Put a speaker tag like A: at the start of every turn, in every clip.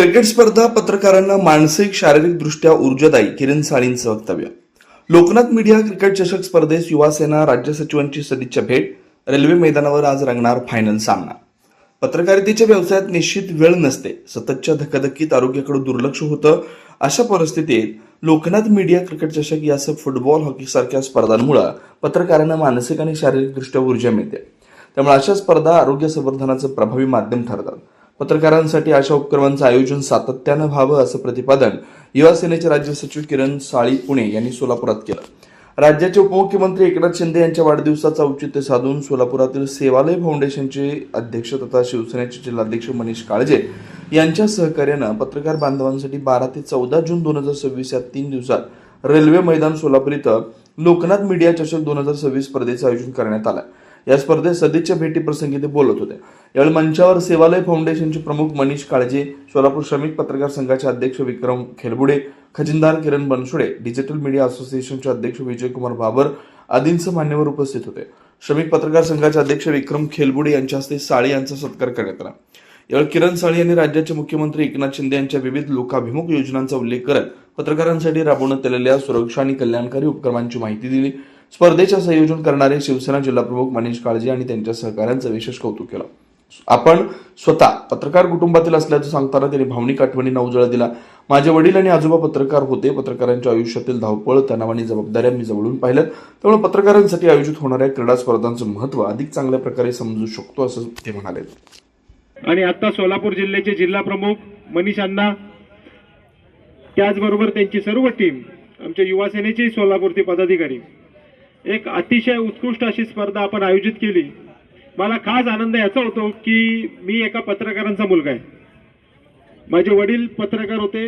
A: Cricket स्पर्धा पत्रकारांना मानसिक शारीरिक दृष्ट्या ऊर्जादायी, किरण साळींचं वक्तव्य. लोकनाथ मीडिया क्रिकेट चषक स्पर्धेस युवासेना राज्य सचिवांची सदिच्छा भेट. रेल्वे मैदानावर आज रंगणार फायनल सामना. पत्रकारितेच्या व्यवसायात निश्चित वेळ नसते. सततच्या धकाधकीत आरोग्याकडे दुर्लक्ष होतं. अशा परिस्थितीत लोकनाथ मीडिया क्रिकेट चषक यासह फुटबॉल, हॉकी सारख्या स्पर्धांमुळे पत्रकारांना मानसिक आणि शारीरिक दृष्ट्या ऊर्जा मिळते. त्यामुळे अशा स्पर्धा आरोग्य संवर्धनाचं प्रभावी माध्यम ठरतात. पत्रकारांसाठी अशा उपक्रमांचं आयोजन सातत्यानं व्हावं असं प्रतिपादन युवा सेनेचे राज्य सचिव किरण साळी पुणे यांनी सोलापुरात केलं. राज्याचे उपमुख्यमंत्री एकनाथ शिंदे यांच्या वाढदिवसाचं औचित्य साधून सोलापुरातील सेवालय फाउंडेशनचे अध्यक्ष तथा शिवसेनेचे जिल्हाध्यक्ष मनीष काळजे यांच्या सहकार्यानं पत्रकार बांधवांसाठी 12 ते 14 जून 2026 या 3 दिवसात रेल्वे मैदान सोलापूर इथं लोकनाथ मीडिया चषक 2026 स्पर्धेचं आयोजन करण्यात आलं. या स्पर्धेत सदिच्छा भेटी प्रसंगी ते बोलत होते. यावेळी मंचावर सेवालय फाउंडेशनचे प्रमुख मनीष काळजे, सोलापूर श्रमिक पत्रकार संघाचे अध्यक्ष विक्रम खेलबुडे, खजिनदार किरण बनसोडे, डिजिटल मीडिया असोसिएशनचे अध्यक्ष विजयकुमार बाबर आदींसह मान्यवर उपस्थित होते. श्रमिक पत्रकार संघाचे अध्यक्ष विक्रम खेलबुडे यांच्या हस्ते साळी यांचा सत्कार करण्यात आला. यावेळी किरण साळी यांनी राज्याचे मुख्यमंत्री एकनाथ शिंदे यांच्या विविध लोकाभिमुख योजनांचा उल्लेख करत पत्रकारांसाठी राबवण्यात आलेल्या सुरक्षा आणि कल्याणकारी उपक्रमांची माहिती दिली. स्पर्धेचे संयोजन करणारे शिवसेना जिल्हाप्रमुख मनीष काळजे आणि त्यांच्या सहकाऱ्यांचं विशेष कौतुक केलं. आपण स्वतः पत्रकार कुटुंबातील असल्याचं सांगताना त्यांनी भावनिक आठवणींना उजाळा दिला. माझे वडील आणि आजोबा पत्रकार होते. पत्रकारांच्या आयुष्यातील धावपळ, तणाव आणि जबाबदाऱ्या मी जवळून पाहिल्यात. त्यामुळे पत्रकारांसाठी आयोजित होणाऱ्या क्रीडा स्पर्धांचं महत्त्व अधिक चांगल्या प्रकारे समजू शकतो असं ते म्हणाले.
B: आणि आता सोलापूर जिल्ह्याचे जिल्हा प्रमुख मनीष अण्णा, त्याचबरोबर त्यांची सर्व टीम, आमच्या युवा सेनेचे सोलापूरचे पदाधिकारी, एक अतिशय उत्कृष्ट अशी स्पर्धा आपण आयोजित केली. मला खास आनंद याचा होतो की मी एका पत्रकारांचा मुलगा आहे. माझे वडील पत्रकार होते,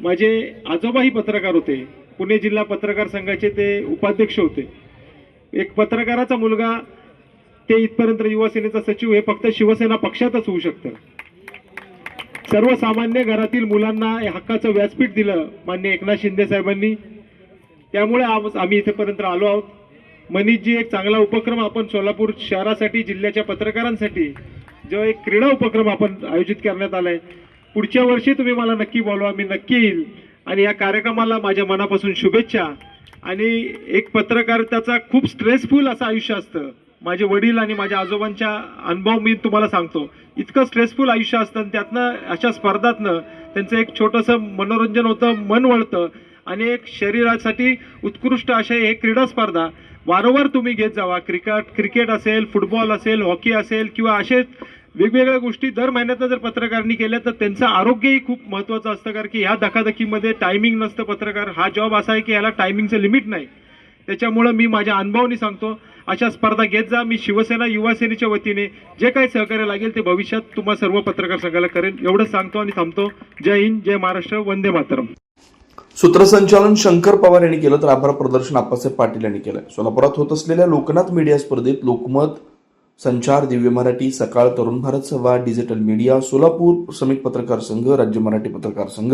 B: माझे आजोबाही पत्रकार होते. पुणे जिल्हा पत्रकार संघाचे ते उपाध्यक्ष होते. एक पत्रकाराचा मुलगा ते इथपर्यंत युवा सेनेचा सचिव हे फक्त शिवसेना पक्षातच होऊ शकतं. सर्वसामान्य घरातील मुलांना हक्काचं व्यासपीठ दिलं माननीय एकनाथ शिंदे साहेबांनी. त्यामुळे आम्ही इथेपर्यंत आलो आहोत. मनीषजी, एक चांगला उपक्रम आपण सोलापूर शहरासाठी, जिल्ह्याच्या पत्रकारांसाठी जो एक क्रीडा उपक्रम आपण आयोजित करण्यात आलाय. पुढच्या वर्षी तुम्ही मला नक्की बोलवा, मी नक्की येईल. आणि या कार्यक्रमाला माझ्या मनापासून शुभेच्छा. आणि एक पत्रकार त्याचा खूप स्ट्रेसफुल असं आयुष्य असतं. माझे वडील आणि माझ्या आजोबांच्या अनुभव मी तुम्हाला सांगतो. इतकं स्ट्रेसफुल आयुष्य असतं, त्यातनं अशा स्पर्धातनं त्यांचं एक छोटंसं मनोरंजन होतं, मन वळतं. आणि एक शरीरासाठी उत्कृष्ट असे हे क्रीडा स्पर्धा वारंवार तुम्ही घेत जावा. क्रिकेट असेल, फुटबॉल असेल, हॉकी असेल किंवा असे वेगवेगळ्या गोष्टी दर महिन्यात जर पत्रकारांनी केल्या तर त्यांचं आरोग्यही खूप महत्त्वाचं असतं. कारण की ह्या धकाधकीमध्ये टायमिंग नसतं. पत्रकार हा जॉब असा आहे की याला टायमिंगचं लिमिट नाही. त्याच्यामुळं मी माझ्या अनुभवाने सांगतो, अशा स्पर्धा घेत जा. मी शिवसेना युवा सेनेच्या वतीने जे काही सहकार्य लागेल ते भविष्यात तुम्हा सर्व पत्रकार संघाला करेल. एवढंच सांगतो आणि थांबतो. जय हिंद, जय महाराष्ट्र, वंदे मातरम.
A: सूत्रसंचालन शंकर पवार यांनी केलं तर आभार प्रदर्शन आप्पासाहेब पाटील यांनी केलं. सोलापुरात होत असलेल्या लोकनाथ मीडिया स्पर्धेत लोकमत, संचार, दिव्य मराठी, सकाळ, तरुण भारत संवाद, डिजिटल मीडिया, सोलापूर श्रमिक पत्रकार संघ, राज्य मराठी पत्रकार संघ,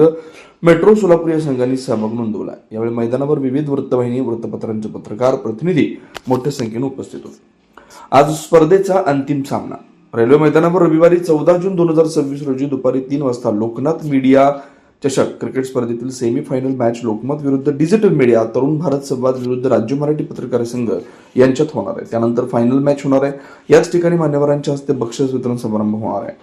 A: मेट्रो सोलापूर या संघांनी सहभाग नोंदवला. यावेळी मैदानावर विविध वृत्तवाहिनी, वृत्तपत्रांचे पत्रकार प्रतिनिधी मोठ्या संख्येने उपस्थित होते. आज स्पर्धेचा अंतिम सामना. रेल्वे मैदानावर रविवारी 14 जून 2026 रोजी दुपारी 3 वाजता लोकनाथ मीडिया चषक क्रिकेट स्पर्धेतील सेमीफायनल मॅच लोकमत विरुद्ध डिजिटल मीडिया, तरुण भारत संवाद विरुद्ध राज्य मराठी पत्रकार संघ यांच्यात होणार आहे. त्यानंतर फायनल मॅच होणार आहे. याच ठिकाणी मान्यवरांच्या हस्ते बक्षीस वितरण समारंभ होणार आहे.